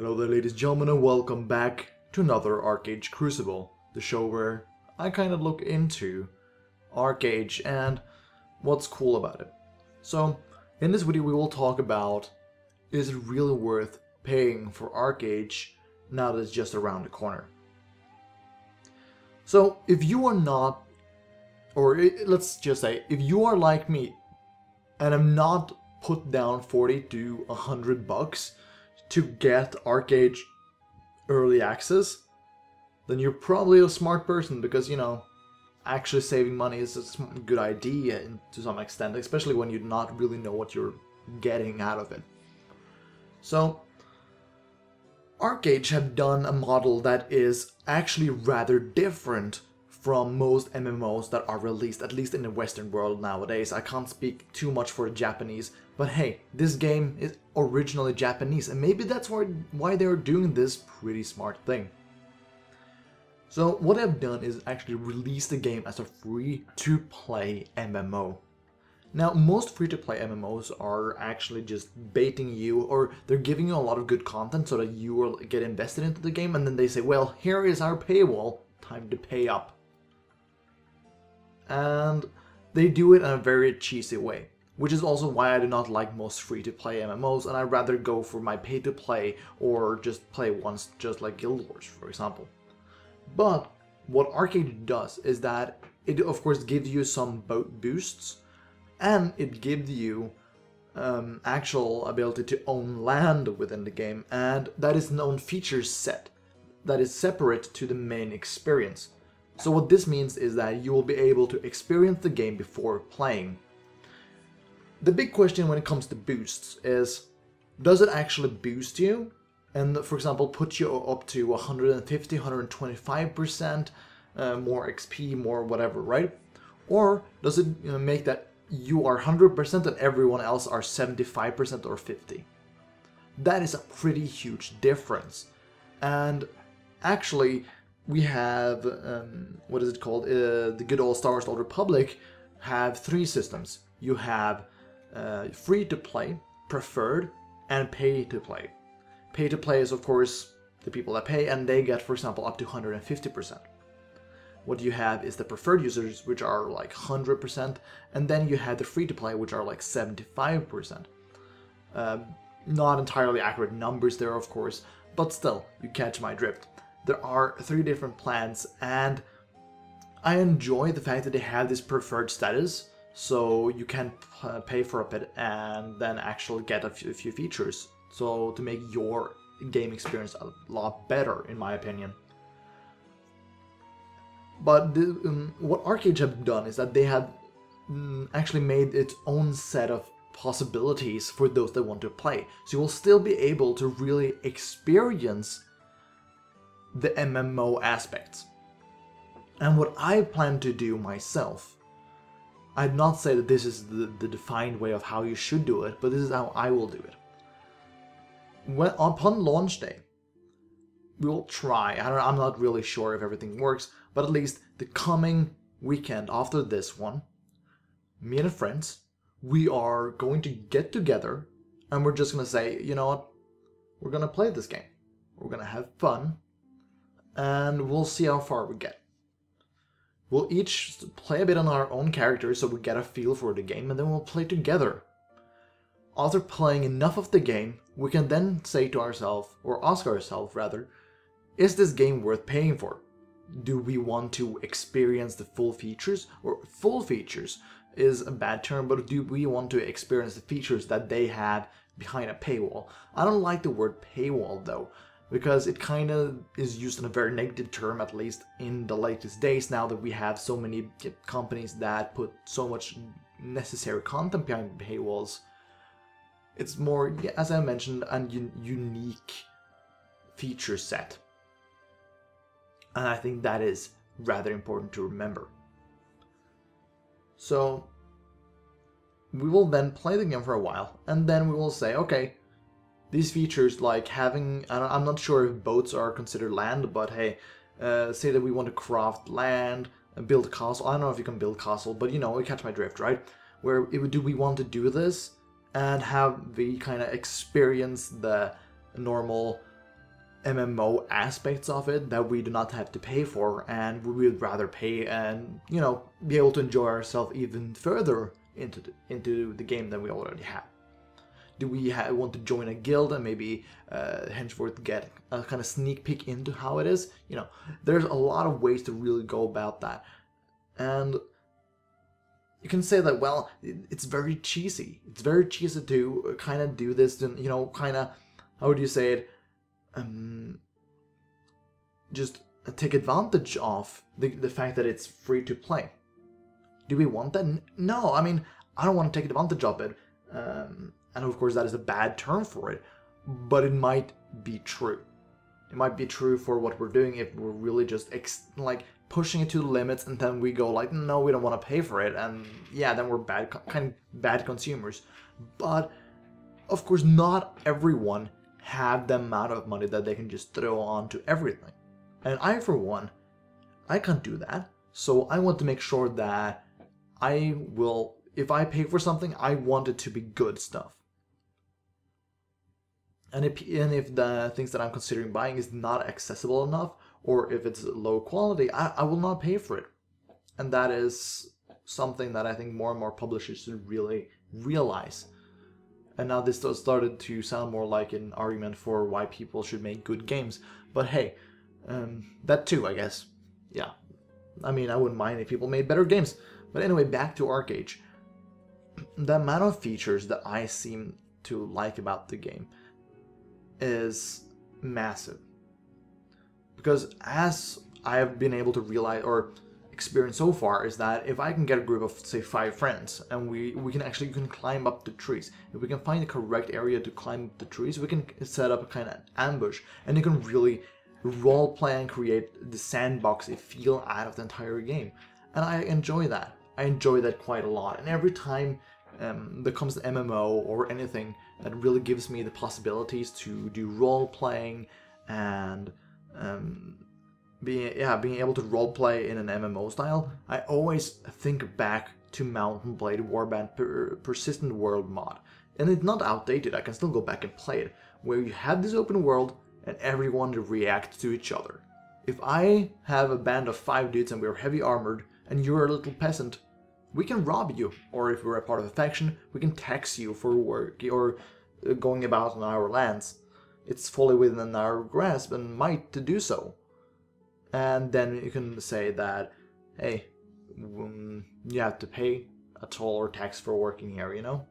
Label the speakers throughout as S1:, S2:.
S1: Hello there, ladies and gentlemen, and welcome back to another ArcheAge Crucible, the show where I kind of look into ArcheAge and what's cool about it. So, in this video we will talk about, is it really worth paying for ArcheAge now that it's just around the corner? So, if you are not, let's just say, if you are like me and have not put down 40 to 100 bucks to get ArcheAge early access, then you're probably a smart person, because, you know, actually saving money is a good idea to some extent, especially when you not really know what you're getting out of it. So, ArcheAge have done a model that is actually rather different from most MMOs that are released, at least in the Western world nowadays. I can't speak too much for the Japanese, but hey, this game is originally Japanese, and maybe that's why they're doing this pretty smart thing. So what they've done is actually release the game as a free-to-play MMO. Now, most free-to-play MMOs are actually just baiting you, or they're giving you a lot of good content so that you will get invested into the game, and then they say, well, here is our paywall, time to pay up. And they do it in a very cheesy way, which is also why I do not like most free-to-play MMOs, and I'd rather go for my pay-to-play or just play once, just like Guild Wars, for example. But what ArcheAge does is that it of course gives you some boosts, and it gives you actual ability to own land within the game, and that is an own feature set that is separate to the main experience. So what this means is that you will be able to experience the game before playing. The big question when it comes to boosts is, does it actually boost you? And for example, put you up to 150, 125% more XP, more whatever, right? Or does it make that you are 100% and everyone else are 75% or 50%? That is a pretty huge difference. And actually, we have, what is it called? The good old Star Wars Old Republic have three systems. You have free to play, preferred, and pay to play. Pay to play is of course the people that pay, and they get, for example, up to 150%. What you have is the preferred users, which are like 100%, and then you have the free to play, which are like 75%. Not entirely accurate numbers there, of course, but still, you catch my drift. There are three different plans, and I enjoy the fact that they have this preferred status, so you can pay for a bit and then actually get a few features, so to make your game experience a lot better, in my opinion. But what ArcheAge have done is that they have actually made its own set of possibilities for those that want to play, so you will still be able to really experience the MMO aspects. And what I plan to do myself, I'd not say that this is the defined way of how you should do it, but this is how I will do it. Upon launch day, we will try, I'm not really sure if everything works, but at least the coming weekend after this one, me and friends, we are going to get together and we're just going to say, you know what, we're going to play this game. We're going to have fun, and we'll see how far we get. We'll each play a bit on our own characters so we get a feel for the game, and then we'll play together. After playing enough of the game, we can then say to ourselves, or ask ourselves rather, is this game worth paying for? Do we want to experience the full features? Or full features is a bad term, but do we want to experience the features that they have behind a paywall? I don't like the word paywall though, because it kind of is used in a very negative term, at least in the latest days, now that we have so many companies that put so much necessary content behind paywalls. It's more, as I mentioned, a unique feature set. And I think that is rather important to remember. So, we will then play the game for a while, and then we will say, okay, these features like having, I'm not sure if boats are considered land, but hey, say that we want to craft land, and build a castle. I don't know if you can build a castle, but you know, you catch my drift, right? Where do we want to do this and have the kind of experience the normal MMO aspects of it that we do not have to pay for, and we would rather pay and, you know, be able to enjoy ourselves even further into the game than we already have. Do we want to join a guild and maybe henceforth get a kind of sneak peek into how it is? You know, there's a lot of ways to really go about that. And you can say that, well, it's very cheesy. It's very cheesy to kind of do this, and, you know, kind of, how would you say it? Just take advantage of the fact that it's free to play. Do we want that? No, I mean, I don't want to take advantage of it. And of course that is a bad term for it, but it might be true. It might be true for what we're doing if we're really just like pushing it to the limits, and then we go like, no, we don't want to pay for it, and yeah, then we're kind of bad consumers. But of course not everyone have the amount of money that they can just throw on to everything. And I, for one, I can't do that. So I want to make sure that I will, if I pay for something, I want it to be good stuff. And if the things that I'm considering buying is not accessible enough, or if it's low quality, I will not pay for it. And that is something that I think more and more publishers should really realize. And now this started to sound more like an argument for why people should make good games. But hey, that too, I guess. Yeah. I mean, I wouldn't mind if people made better games. But anyway, back to ArcheAge. The amount of features that I seem to like about the game is massive. Because as I have been able to realize or experience so far is that if I can get a group of, say, 5 friends, and we can climb up the trees, if we can find the correct area to climb up the trees, we can set up a kind of ambush, and you can really role play and create the sandboxy feel out of the entire game. And I enjoy that. I enjoy that quite a lot. And every time there comes an MMO or anything that really gives me the possibilities to do role playing and being able to roleplay in an MMO style, I always think back to Mountain Blade Warband Persistent World mod. And it's not outdated, I can still go back and play it, where you have this open world and everyone reacts to each other. If I have a band of 5 dudes and we're heavy armored, and you're a little peasant, we can rob you. Or if we're a part of a faction, we can tax you for work or going about on our lands. It's fully within our grasp and might to do so. And then you can say that, hey, you have to pay a toll or tax for working here, you know?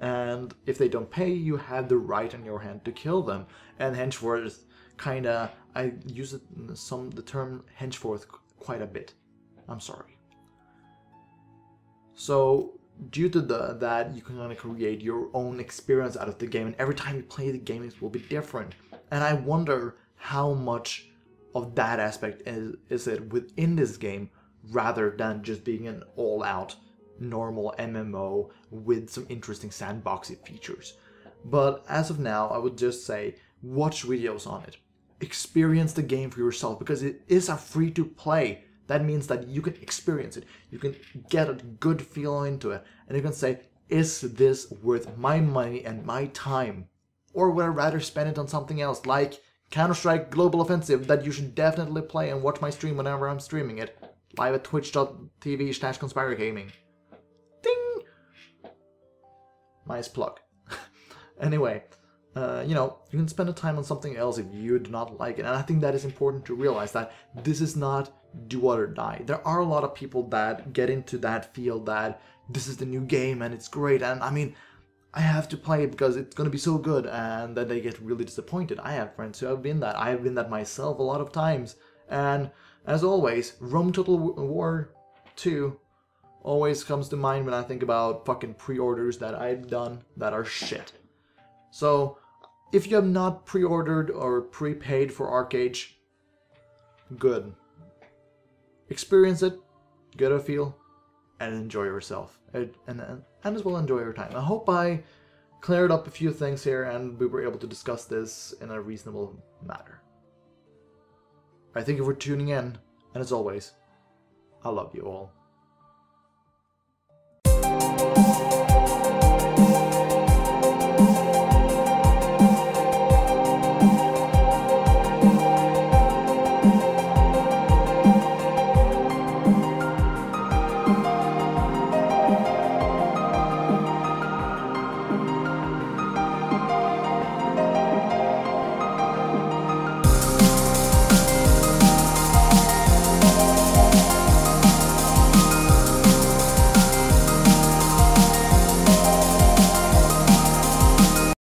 S1: And if they don't pay, you have the right in your hand to kill them. And henceforth, kinda, I use the term henceforth quite a bit. I'm sorry. So, due to that, you can kind of create your own experience out of the game, and every time you play the game, it will be different. And I wonder how much of that aspect is it within this game, rather than just being an all-out normal MMO with some interesting sandboxy features. But as of now, I would just say, watch videos on it. Experience the game for yourself, because it is a free-to-play. That means that you can experience it, you can get a good feel into it, and you can say, is this worth my money and my time? Or would I rather spend it on something else, like Counter-Strike Global Offensive, that you should definitely play and watch my stream whenever I'm streaming it, live at twitch.tv/conspiragaming. Ding! Nice plug. Anyway, you know, you can spend the time on something else if you do not like it, and I think that is important to realize that this is not do or die. There are a lot of people that get into that field that this is the new game and it's great, and I mean, I have to play it because it's gonna be so good, and then they get really disappointed. I have friends who have been that. I have been that myself a lot of times, and as always, Rome Total War 2 always comes to mind when I think about fucking pre-orders that I've done that are shit. So, if you have not pre-ordered or prepaid for ArcheAge, good. Experience it, get a feel, and enjoy yourself. And as well enjoy your time. I hope I cleared up a few things here and we were able to discuss this in a reasonable manner. I thank you for tuning in, and as always, I love you all.